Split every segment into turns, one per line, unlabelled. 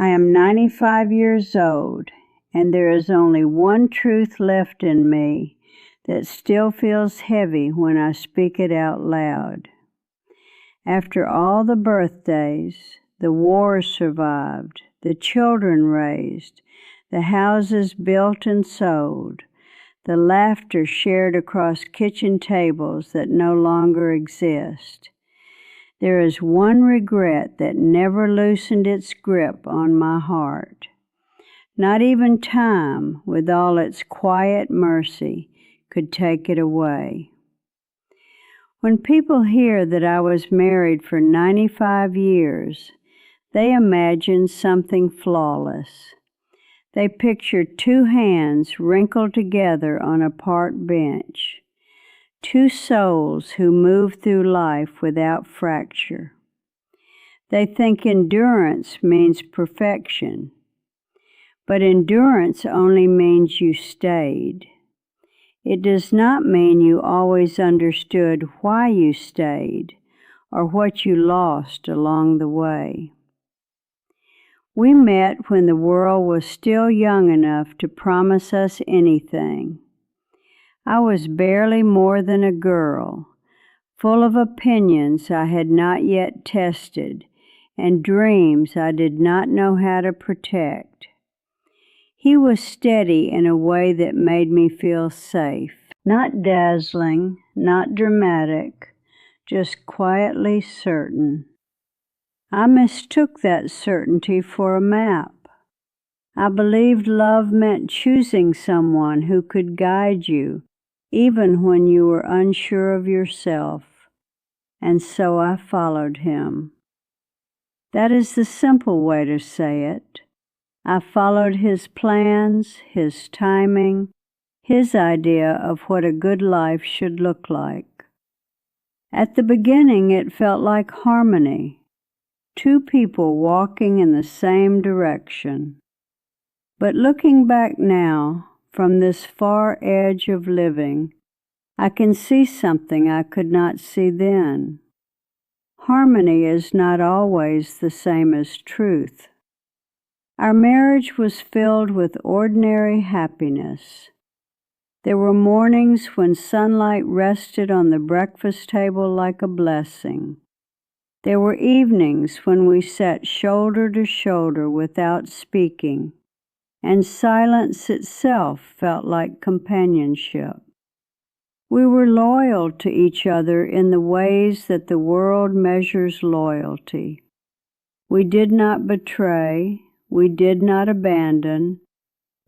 I am 95 years old, and there is only one truth left in me that still feels heavy when I speak it out loud. After all the birthdays, the wars survived, the children raised, the houses built and sold, the laughter shared across kitchen tables that no longer exist, there is one regret that never loosened its grip on my heart. Not even time, with all its quiet mercy, could take it away. When people hear that I was married for 95 years, they imagine something flawless. They picture two hands wrinkled together on a park bench, two souls who move through life without fracture. They think endurance means perfection, but endurance only means you stayed. It does not mean you always understood why you stayed or what you lost along the way. We met when the world was still young enough to promise us anything. I was barely more than a girl, full of opinions I had not yet tested and dreams I did not know how to protect. He was steady in a way that made me feel safe, not dazzling, not dramatic, just quietly certain. I mistook that certainty for a map. I believed love meant choosing someone who could guide you even when you were unsure of yourself, and so I followed him. That is the simple way to say it. I followed his plans, his timing, his idea of what a good life should look like. At the beginning, it felt like harmony, two people walking in the same direction. But looking back now, from this far edge of living, I can see something I could not see then. Harmony is not always the same as truth. Our marriage was filled with ordinary happiness. There were mornings when sunlight rested on the breakfast table like a blessing. There were evenings when we sat shoulder to shoulder without speaking, and silence itself felt like companionship. We were loyal to each other in the ways that the world measures loyalty. We did not betray, we did not abandon,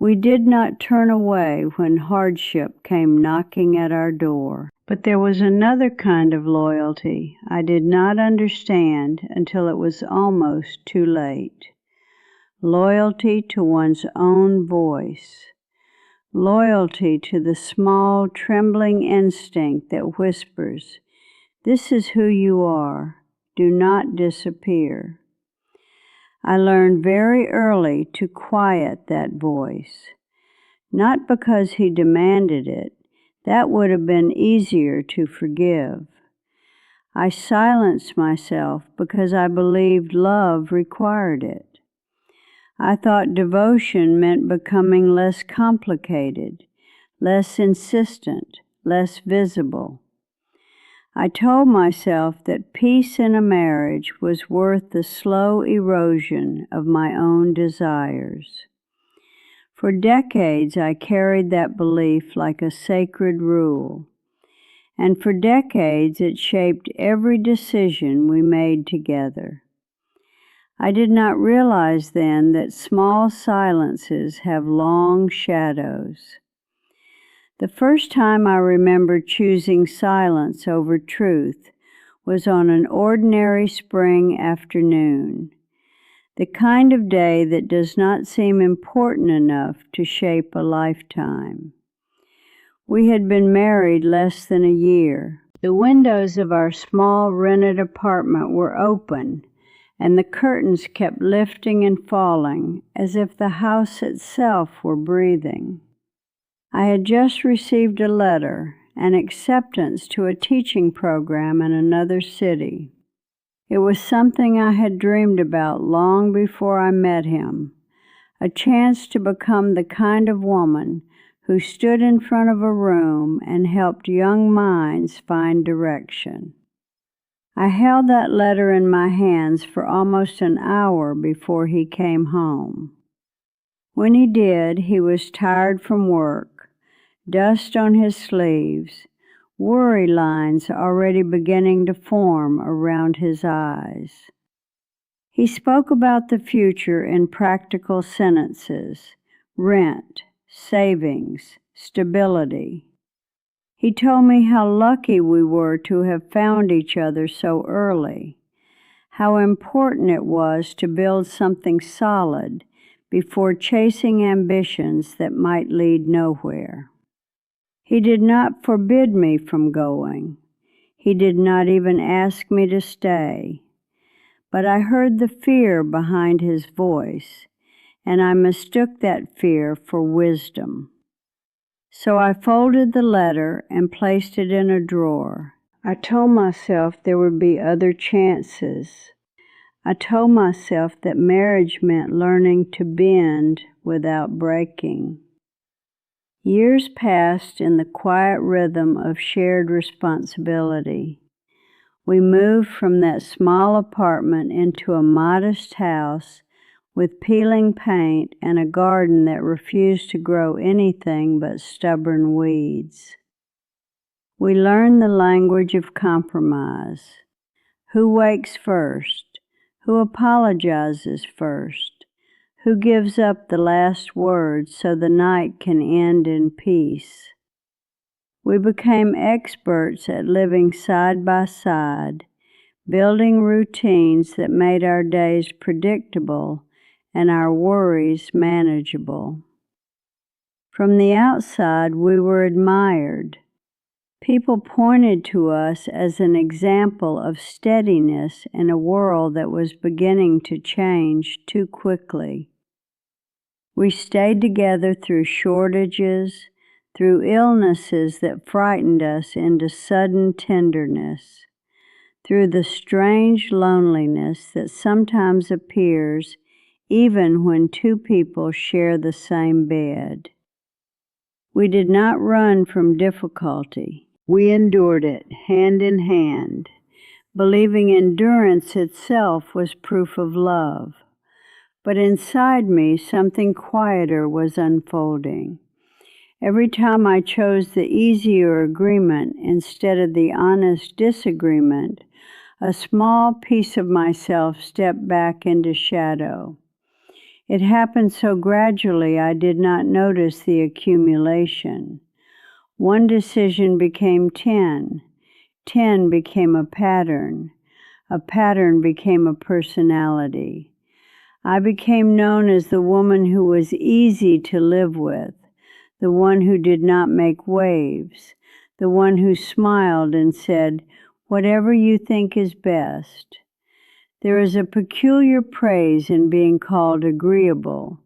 we did not turn away when hardship came knocking at our door. But there was another kind of loyalty I did not understand until it was almost too late. Loyalty to one's own voice. Loyalty to the small, trembling instinct that whispers, "This is who you are. Do not disappear." I learned very early to quiet that voice, not because he demanded it. That would have been easier to forgive. I silenced myself because I believed love required it. I thought devotion meant becoming less complicated, less insistent, less visible. I told myself that peace in a marriage was worth the slow erosion of my own desires. For decades I carried that belief like a sacred rule, and for decades it shaped every decision we made together. I did not realize then that small silences have long shadows. The first time I remember choosing silence over truth was on an ordinary spring afternoon, the kind of day that does not seem important enough to shape a lifetime. We had been married less than a year. The windows of our small rented apartment were open, and the curtains kept lifting and falling as if the house itself were breathing. I had just received a letter, an acceptance to a teaching program in another city. It was something I had dreamed about long before I met him, a chance to become the kind of woman who stood in front of a room and helped young minds find direction. I held that letter in my hands for almost an hour before he came home. When he did, he was tired from work, dust on his sleeves, worry lines already beginning to form around his eyes. He spoke about the future in practical sentences: rent, savings, stability. He told me how lucky we were to have found each other so early, how important it was to build something solid before chasing ambitions that might lead nowhere. He did not forbid me from going. He did not even ask me to stay. But I heard the fear behind his voice, and I mistook that fear for wisdom. So I folded the letter and placed it in a drawer. I told myself there would be other chances. I told myself that marriage meant learning to bend without breaking. Years passed in the quiet rhythm of shared responsibility. We moved from that small apartment into a modest house with peeling paint and a garden that refused to grow anything but stubborn weeds. We learned the language of compromise. Who wakes first? Who apologizes first? Who gives up the last word so the night can end in peace? We became experts at living side by side, building routines that made our days predictable and our worries manageable. From the outside, we were admired. People pointed to us as an example of steadiness in a world that was beginning to change too quickly. We stayed together through shortages, through illnesses that frightened us into sudden tenderness, through the strange loneliness that sometimes appears even when two people share the same bed. We did not run from difficulty. We endured it hand in hand, believing endurance itself was proof of love. But inside me, something quieter was unfolding. Every time I chose the easier agreement instead of the honest disagreement, a small piece of myself stepped back into shadow. It happened so gradually I did not notice the accumulation. One decision became 10. 10 became a pattern became a personality. I became known as the woman who was easy to live with, the one who did not make waves, the one who smiled and said, "Whatever you think is best." There is a peculiar praise in being called agreeable.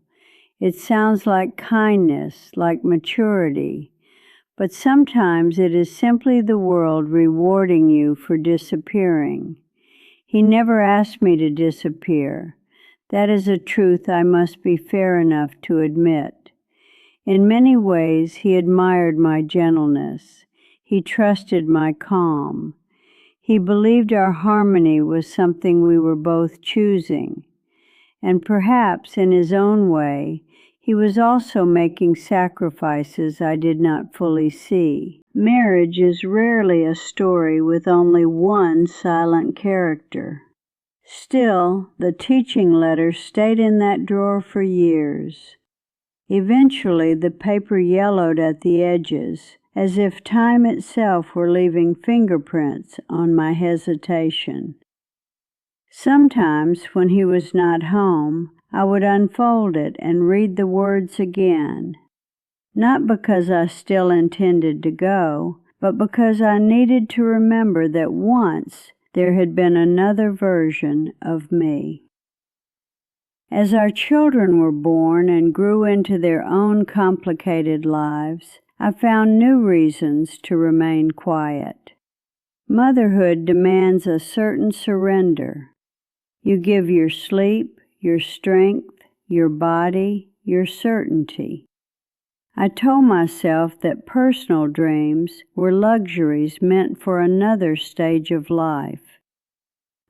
It sounds like kindness, like maturity, but sometimes it is simply the world rewarding you for disappearing. He never asked me to disappear. That is a truth I must be fair enough to admit. In many ways, he admired my gentleness. He trusted my calm. He believed our harmony was something we were both choosing. And perhaps, in his own way, he was also making sacrifices I did not fully see. Marriage is rarely a story with only one silent character. Still, the teaching letter stayed in that drawer for years. Eventually, the paper yellowed at the edges, as if time itself were leaving fingerprints on my hesitation. Sometimes, when he was not home, I would unfold it and read the words again, not because I still intended to go, but because I needed to remember that once there had been another version of me. As our children were born and grew into their own complicated lives, I found new reasons to remain quiet. Motherhood demands a certain surrender. You give your sleep, your strength, your body, your certainty. I told myself that personal dreams were luxuries meant for another stage of life.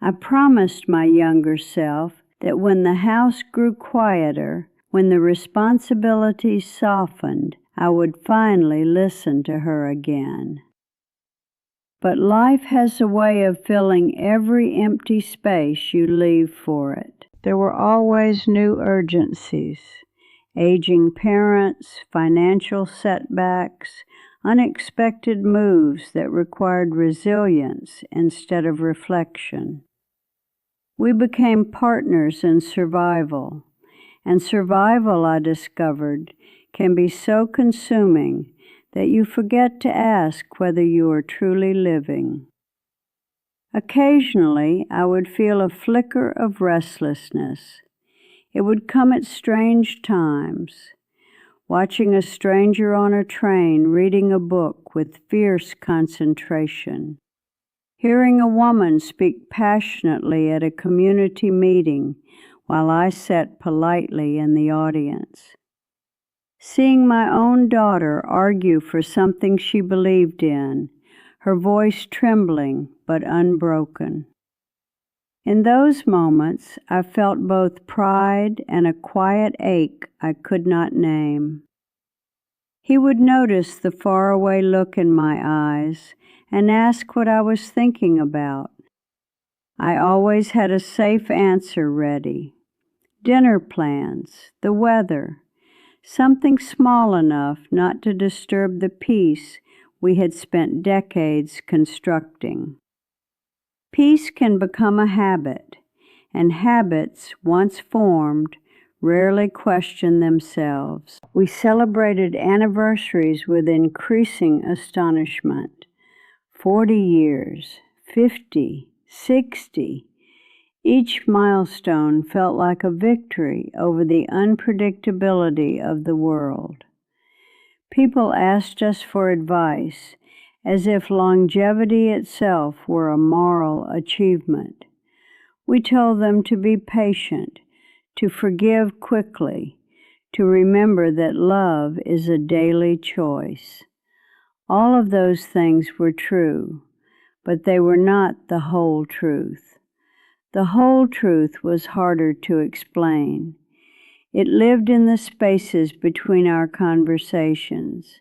I promised my younger self that when the house grew quieter, when the responsibilities softened, I would finally listen to her again. But life has a way of filling every empty space you leave for it. There were always new urgencies, aging parents, financial setbacks, unexpected moves that required resilience instead of reflection. We became partners in survival, and survival, I discovered, can be so consuming that you forget to ask whether you are truly living. Occasionally, I would feel a flicker of restlessness. It would come at strange times. Watching a stranger on a train reading a book with fierce concentration. Hearing a woman speak passionately at a community meeting while I sat politely in the audience. Seeing my own daughter argue for something she believed in, her voice trembling but unbroken. In those moments, I felt both pride and a quiet ache I could not name. He would notice the faraway look in my eyes and ask what I was thinking about. I always had a safe answer ready. Dinner plans, the weather, something small enough not to disturb the peace we had spent decades constructing. Peace can become a habit, and habits, once formed, rarely question themselves. We celebrated anniversaries with increasing astonishment. 40 years, 50, 60. Each milestone felt like a victory over the unpredictability of the world. People asked us for advice, as if longevity itself were a moral achievement. We told them to be patient, to forgive quickly, to remember that love is a daily choice. All of those things were true, but they were not the whole truth. The whole truth was harder to explain. It lived in the spaces between our conversations,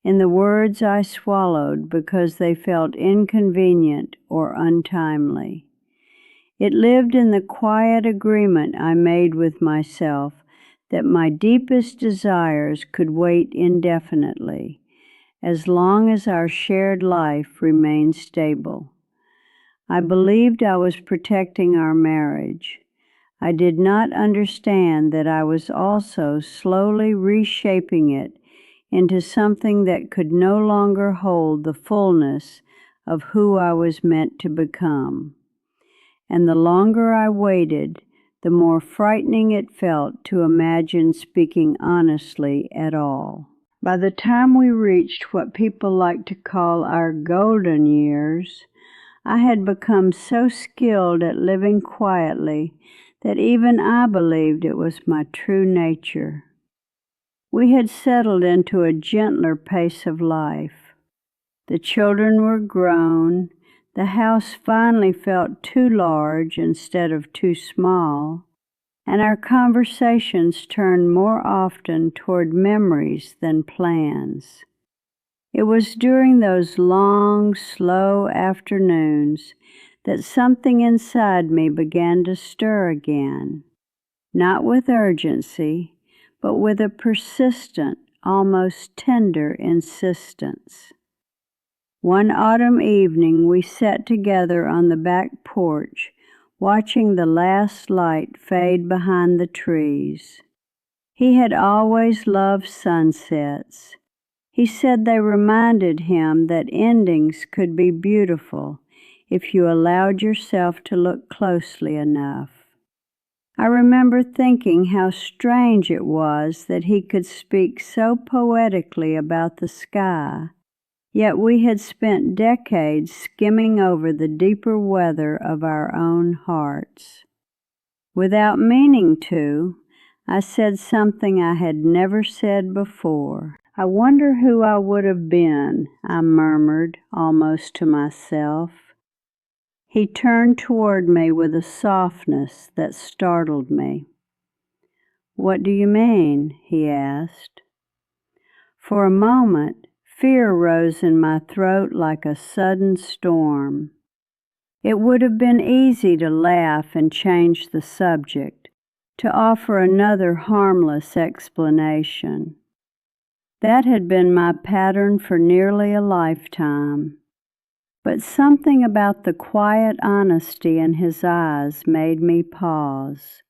in the words I swallowed because they felt inconvenient or untimely. It lived in the quiet agreement I made with myself that my deepest desires could wait indefinitely, as long as our shared life remained stable. I believed I was protecting our marriage. I did not understand that I was also slowly reshaping it into something that could no longer hold the fullness of who I was meant to become. And the longer I waited, the more frightening it felt to imagine speaking honestly at all. By the time we reached what people like to call our golden years, I had become so skilled at living quietly that even I believed it was my true nature. We had settled into a gentler pace of life. The children were grown. The house finally felt too large instead of too small, and our conversations turned more often toward memories than plans. It was during those long, slow afternoons that something inside me began to stir again, not with urgency, but with a persistent, almost tender insistence. One autumn evening we sat together on the back porch, watching the last light fade behind the trees. He had always loved sunsets. He said they reminded him that endings could be beautiful if you allowed yourself to look closely enough. I remember thinking how strange it was that he could speak so poetically about the sky, Yet we had spent decades skimming over the deeper weather of our own hearts. Without meaning to, I said something I had never said before. "I wonder who I would have been," I murmured, almost to myself. He turned toward me with a softness that startled me. "What do you mean?" he asked. For a moment, fear rose in my throat like a sudden storm. It would have been easy to laugh and change the subject, to offer another harmless explanation. That had been my pattern for nearly a lifetime. But something about the quiet honesty in his eyes made me pause.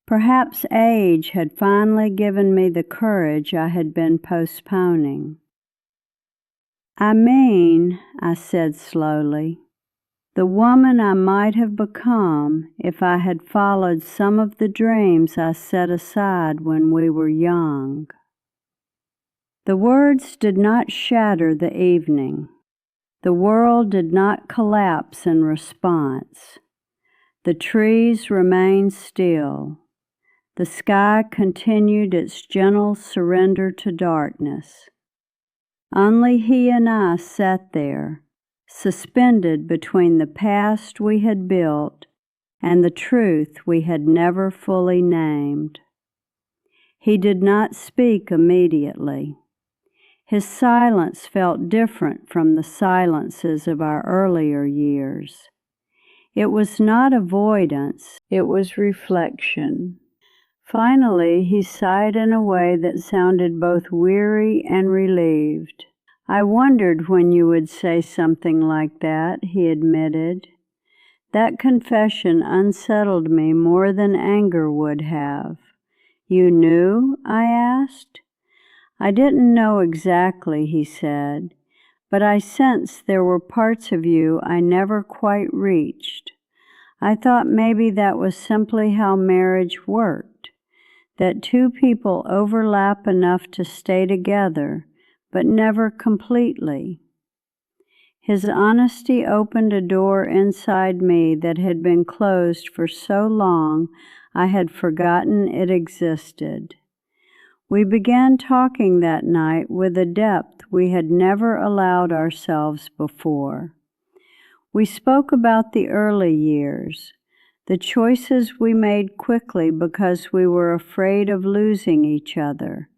Perhaps age had finally given me the courage I had been postponing. "I mean," I said slowly, "the woman I might have become if I had followed some of the dreams I set aside when we were young." The words did not shatter the evening. The world did not collapse in response. The trees remained still. The sky continued its gentle surrender to darkness. Only he and I sat there, suspended between the past we had built and the truth we had never fully named. He did not speak immediately. His silence felt different from the silences of our earlier years. It was not avoidance, it was reflection. Finally, he sighed in a way that sounded both weary and relieved. "I wondered when you would say something like that," he admitted. That confession unsettled me more than anger would have. "You knew?" I asked. "I didn't know exactly," he said, "but I sensed there were parts of you I never quite reached. I thought maybe that was simply how marriage worked, that two people overlap enough to stay together, but never completely." His honesty opened a door inside me that had been closed for so long I had forgotten it existed. We began talking that night with a depth we had never allowed ourselves before. We spoke about the early years, the choices we made quickly because we were afraid of losing each other,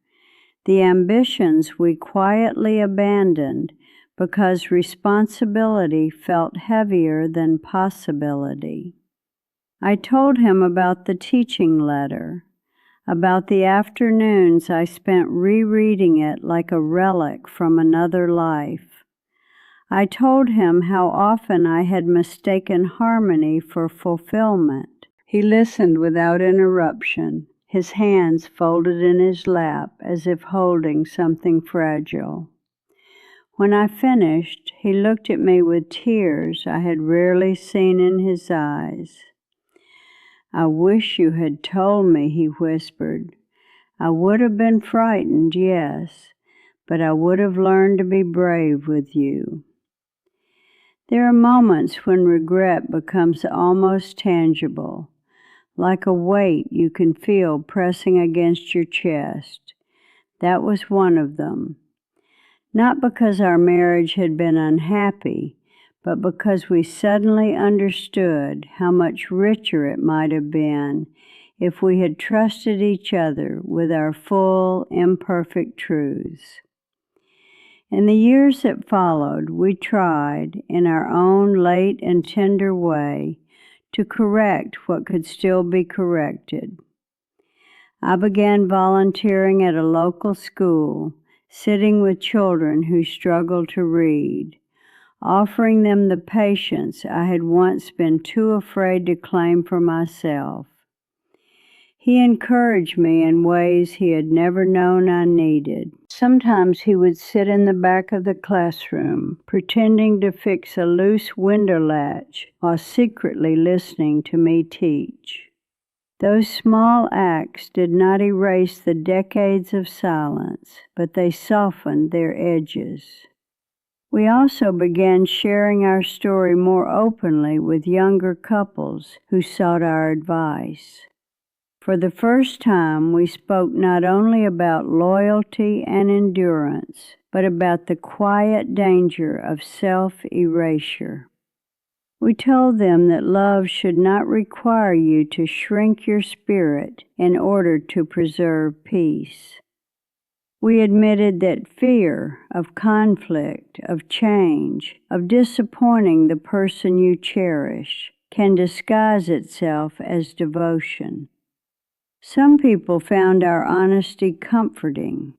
the ambitions we quietly abandoned because responsibility felt heavier than possibility. I told him about the teaching letter, about the afternoons I spent rereading it like a relic from another life. I told him how often I had mistaken harmony for fulfillment. He listened without interruption, his hands folded in his lap as if holding something fragile. When I finished, he looked at me with tears I had rarely seen in his eyes. "I wish you had told me," he whispered. "I would have been frightened, yes, but I would have learned to be brave with you." There are moments when regret becomes almost tangible, like a weight you can feel pressing against your chest. That was one of them. Not because our marriage had been unhappy, but because we suddenly understood how much richer it might have been if we had trusted each other with our full, imperfect truths. In the years that followed, we tried, in our own late and tender way, to correct what could still be corrected. I began volunteering at a local school, sitting with children who struggled to read, offering them the patience I had once been too afraid to claim for myself. He encouraged me in ways he had never known I needed. Sometimes he would sit in the back of the classroom, pretending to fix a loose window latch while secretly listening to me teach. Those small acts did not erase the decades of silence, but they softened their edges. We also began sharing our story more openly with younger couples who sought our advice. For the first time, we spoke not only about loyalty and endurance, but about the quiet danger of self-erasure. We told them that love should not require you to shrink your spirit in order to preserve peace. We admitted that fear of conflict, of change, of disappointing the person you cherish can disguise itself as devotion. Some people found our honesty comforting.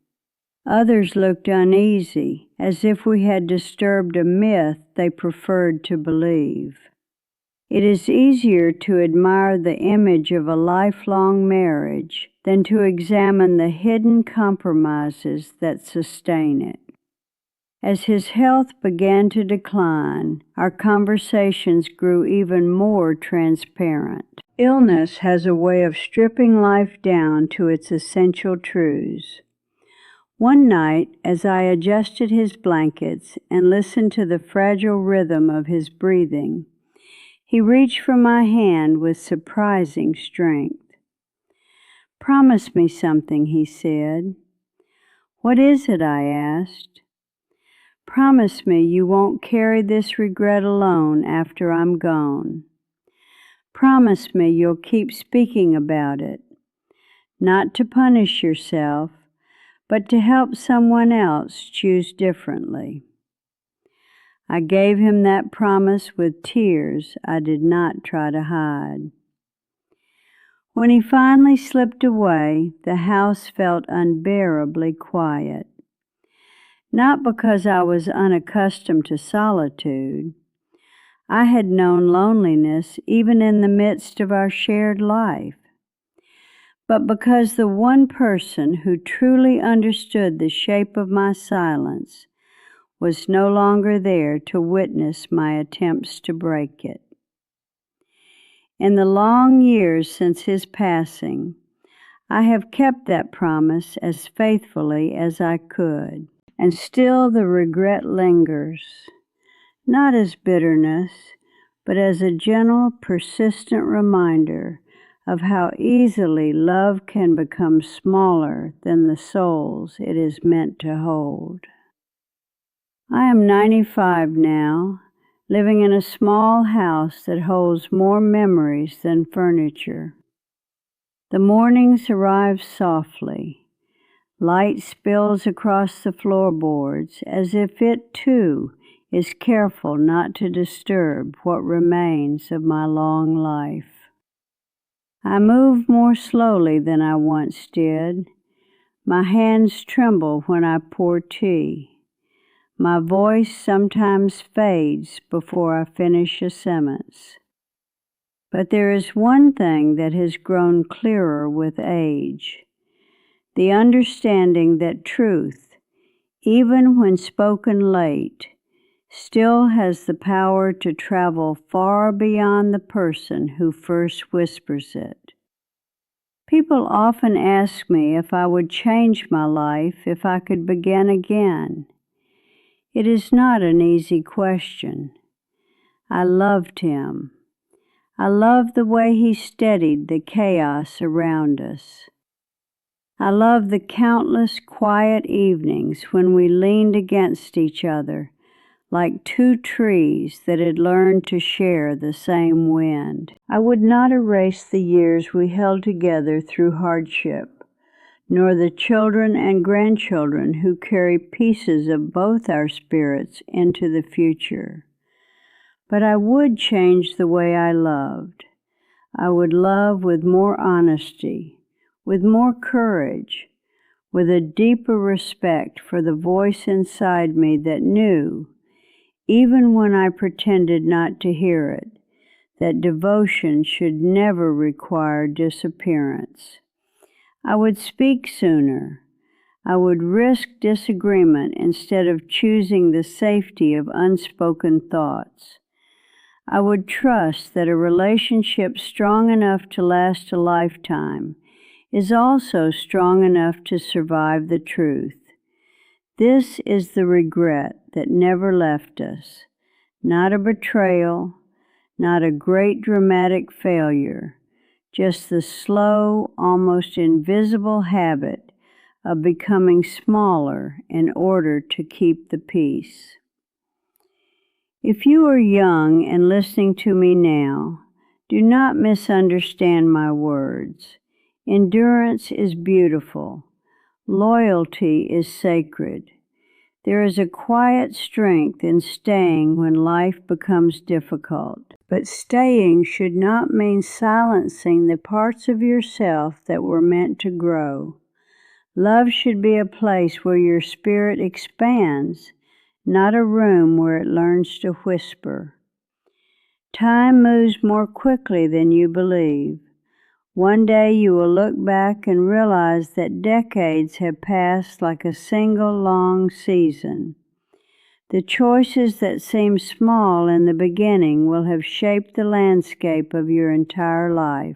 Others looked uneasy, as if we had disturbed a myth they preferred to believe. It is easier to admire the image of a lifelong marriage than to examine the hidden compromises that sustain it. As his health began to decline, our conversations grew even more transparent. Illness has a way of stripping life down to its essential truths. One night, as I adjusted his blankets and listened to the fragile rhythm of his breathing, he reached for my hand with surprising strength. "Promise me something," he said. "What is it?" I asked. "Promise me you won't carry this regret alone after I'm gone. Promise me you'll keep speaking about it, not to punish yourself, but to help someone else choose differently." I gave him that promise with tears I did not try to hide. When he finally slipped away, the house felt unbearably quiet. Not because I was unaccustomed to solitude. I had known loneliness even in the midst of our shared life. But because the one person who truly understood the shape of my silence was no longer there to witness my attempts to break it. In the long years since his passing, I have kept that promise as faithfully as I could, and still the regret lingers, not as bitterness, but as a gentle, persistent reminder of how easily love can become smaller than the souls it is meant to hold. I am 95 now, living in a small house that holds more memories than furniture. The mornings arrive softly. Light spills across the floorboards as if it, too, is careful not to disturb what remains of my long life. I move more slowly than I once did. My hands tremble when I pour tea. My voice sometimes fades before I finish a sentence. But there is one thing that has grown clearer with age: the understanding that truth, even when spoken late, still has the power to travel far beyond the person who first whispers it. People often ask me if I would change my life if I could begin again. It is not an easy question. I loved him. I loved the way he steadied the chaos around us. I loved the countless quiet evenings when we leaned against each other like two trees that had learned to share the same wind. I would not erase the years we held together through hardship, nor the children and grandchildren who carry pieces of both our spirits into the future. But I would change the way I loved. I would love with more honesty, with more courage, with a deeper respect for the voice inside me that knew, even when I pretended not to hear it, that devotion should never require disappearance. I would speak sooner. I would risk disagreement instead of choosing the safety of unspoken thoughts. I would trust that a relationship strong enough to last a lifetime is also strong enough to survive the truth. This is the regret that never left us, not a betrayal, not a great dramatic failure, just the slow, almost invisible habit of becoming smaller in order to keep the peace. If you are young and listening to me now, do not misunderstand my words. Endurance is beautiful. Loyalty is sacred. There is a quiet strength in staying when life becomes difficult. But staying should not mean silencing the parts of yourself that were meant to grow. Love should be a place where your spirit expands, not a room where it learns to whisper. Time moves more quickly than you believe. One day you will look back and realize that decades have passed like a single long season. The choices that seem small in the beginning will have shaped the landscape of your entire life.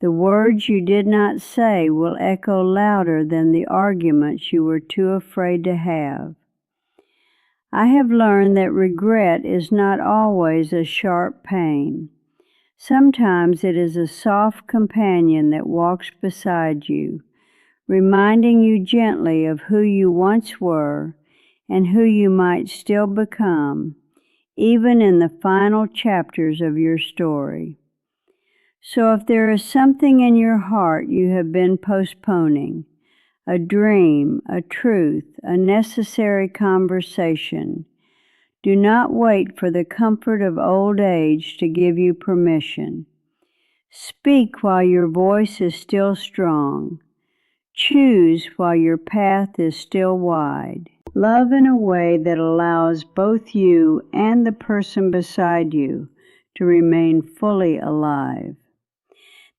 The words you did not say will echo louder than the arguments you were too afraid to have. I have learned that regret is not always a sharp pain. Sometimes it is a soft companion that walks beside you, reminding you gently of who you once were and who you might still become, even in the final chapters of your story. So if there is something in your heart you have been postponing, a dream, a truth, a necessary conversation, do not wait for the comfort of old age to give you permission. Speak while your voice is still strong. Choose while your path is still wide. Love in a way that allows both you and the person beside you to remain fully alive.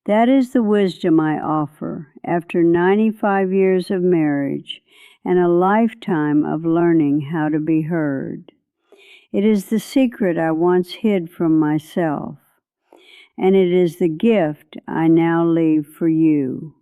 That is the wisdom I offer after 95 years of marriage and a lifetime of learning how to be heard. It is the secret I once hid from myself, and it is the gift I now leave for you.